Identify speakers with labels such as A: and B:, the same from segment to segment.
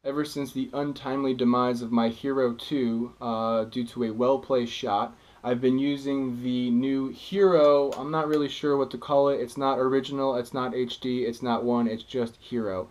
A: Ever since the untimely demise of my Hero 2 due to a well-placed shot, I've been using the new Hero. I'm not really sure what to call it. It's not original, it's not HD, it's not one, it's just Hero.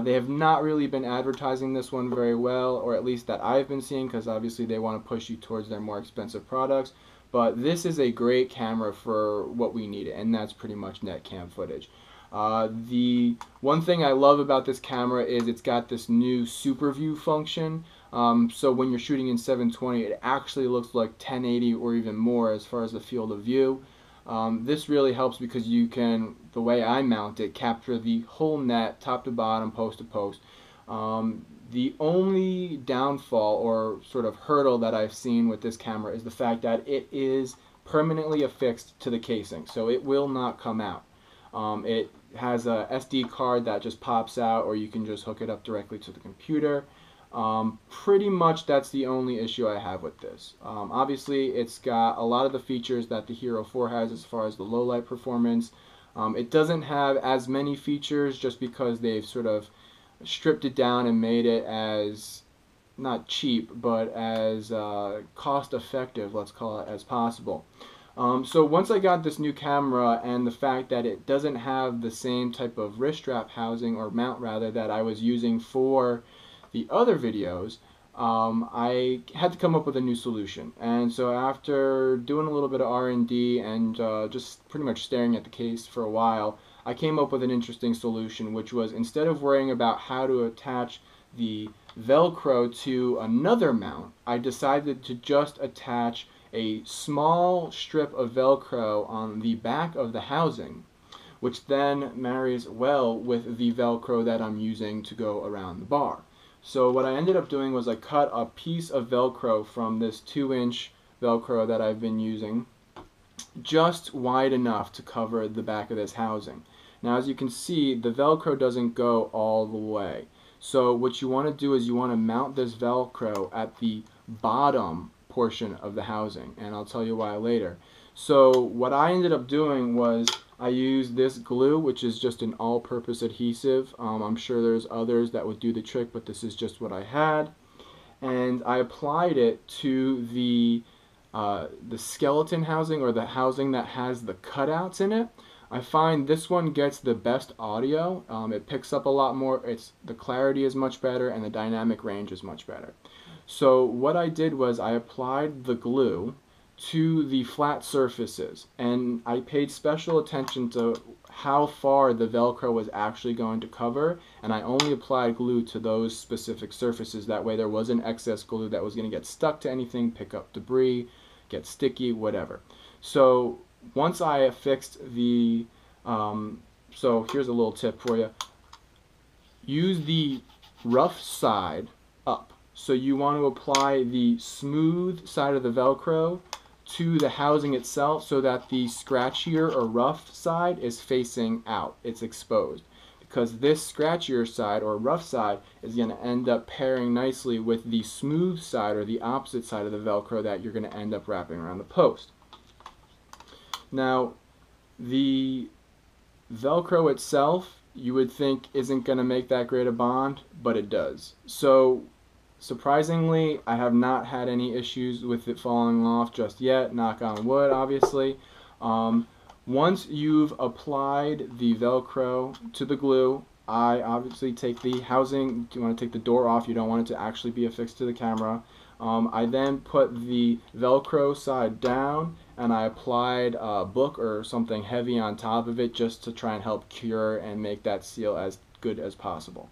A: They have not really been advertising this one very well, or at least that I've been seeing, because obviously they want to push you towards their more expensive products. But this is a great camera for what we need, and that's pretty much net cam footage. The one thing I love about this camera is it's got this new super view function. So when you're shooting in 720, it actually looks like 1080 or even more as far as the field of view. This really helps because you can, the way I mount it, capture the whole net, top to bottom, post to post. The only downfall or sort of hurdle that I've seen with this camera is the fact that it is permanently affixed to the casing, so it will not come out. It has a SD card that just pops out, or you can just hook it up directly to the computer. Pretty much that's the only issue I have with this. Obviously, it's got a lot of the features that the Hero 4 has as far as the low light performance. It doesn't have as many features just because they've sort of stripped it down and made it as not cheap, but as cost effective, let's call it, as possible. So once I got this new camera and the fact that it doesn't have the same type of wrist strap housing, or mount rather, that I was using for the other videos, I had to come up with a new solution. And so after doing a little bit of R&D and just pretty much staring at the case for a while, I came up with an interesting solution, which was, instead of worrying about how to attach the velcro to another mount, I decided to just attach a small strip of velcro on the back of the housing, which then marries well with the velcro that I'm using to go around the bar. So what I ended up doing was I cut a piece of velcro from this 2-inch velcro that I've been using, just wide enough to cover the back of this housing. Now, as you can see, the velcro doesn't go all the way. So what you want to do is you want to mount this velcro at the bottom portion of the housing, and I'll tell you why later. So what I ended up doing was I used this glue, which is just an all-purpose adhesive. I'm sure there's others that would do the trick, but this is just what I had, and I applied it to the skeleton housing, or the housing that has the cutouts in it. I find this one gets the best audio. It picks up a lot more. The clarity is much better, and the dynamic range is much better. So what I did was I applied the glue to the flat surfaces, and I paid special attention to how far the velcro was actually going to cover, and I only applied glue to those specific surfaces. That way there wasn't excess glue that was going to get stuck to anything, pick up debris, get sticky, whatever. So once I affixed the so here's a little tip for you. Use the rough side up. So you want to apply the smooth side of the velcro to the housing itself, so that the scratchier or rough side is facing out, it's exposed. Because this scratchier side or rough side is going to end up pairing nicely with the smooth side or the opposite side of the velcro that you're going to end up wrapping around the post. Now, the velcro itself, you would think isn't going to make that great a bond, but it does. So surprisingly, I have not had any issues with it falling off just yet, knock on wood, obviously. Once you've applied the velcro to the glue, I obviously take the housing, you want to take the door off, you don't want it to actually be affixed to the camera. I then put the velcro side down, and I applied a book or something heavy on top of it just to try and help cure and make that seal as good as possible.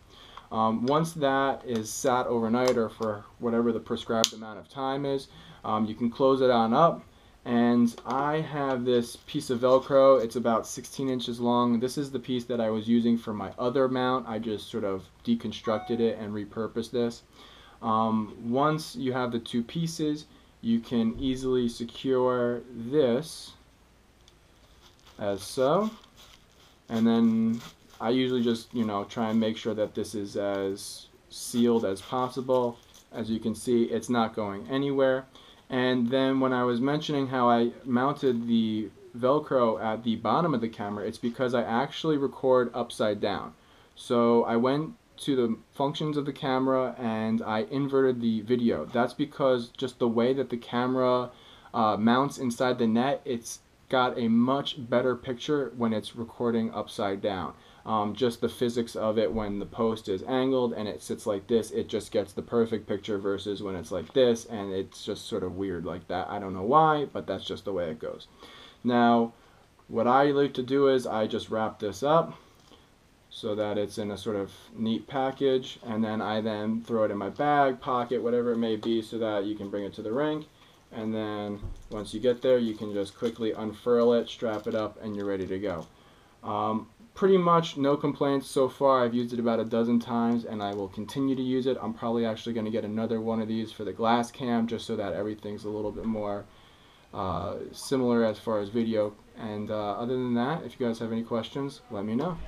A: Once that is sat overnight, or for whatever the prescribed amount of time is, you can close it on up. And I have this piece of velcro. It's about 16 inches long. This is the piece that I was using for my other mount. I just sort of deconstructed it and repurposed this. Once you have the two pieces, you can easily secure this as so, and then I usually just, try and make sure that this is as sealed as possible. As you can see, it's not going anywhere. And then when I was mentioning how I mounted the velcro at the bottom of the camera, it's because I actually record upside down. So I went to the functions of the camera and I inverted the video. That's because just the way that the camera mounts inside the net, it's got a much better picture when it's recording upside down. Just the physics of it, when the post is angled and it sits like this, it just gets the perfect picture versus when it's like this and it's just sort of weird like that. I don't know why, but that's just the way it goes. Now, what I like to do is I just wrap this up so that it's in a sort of neat package, and then I throw it in my bag, pocket, whatever it may be, so that you can bring it to the rink. And then once you get there, you can just quickly unfurl it, strap it up, and you're ready to go. Pretty much no complaints so far. I've used it about a dozen times and I will continue to use it. I'm probably actually going to get another one of these for the glass cam, just so that everything's a little bit more similar as far as video. And other than that, if you guys have any questions, let me know.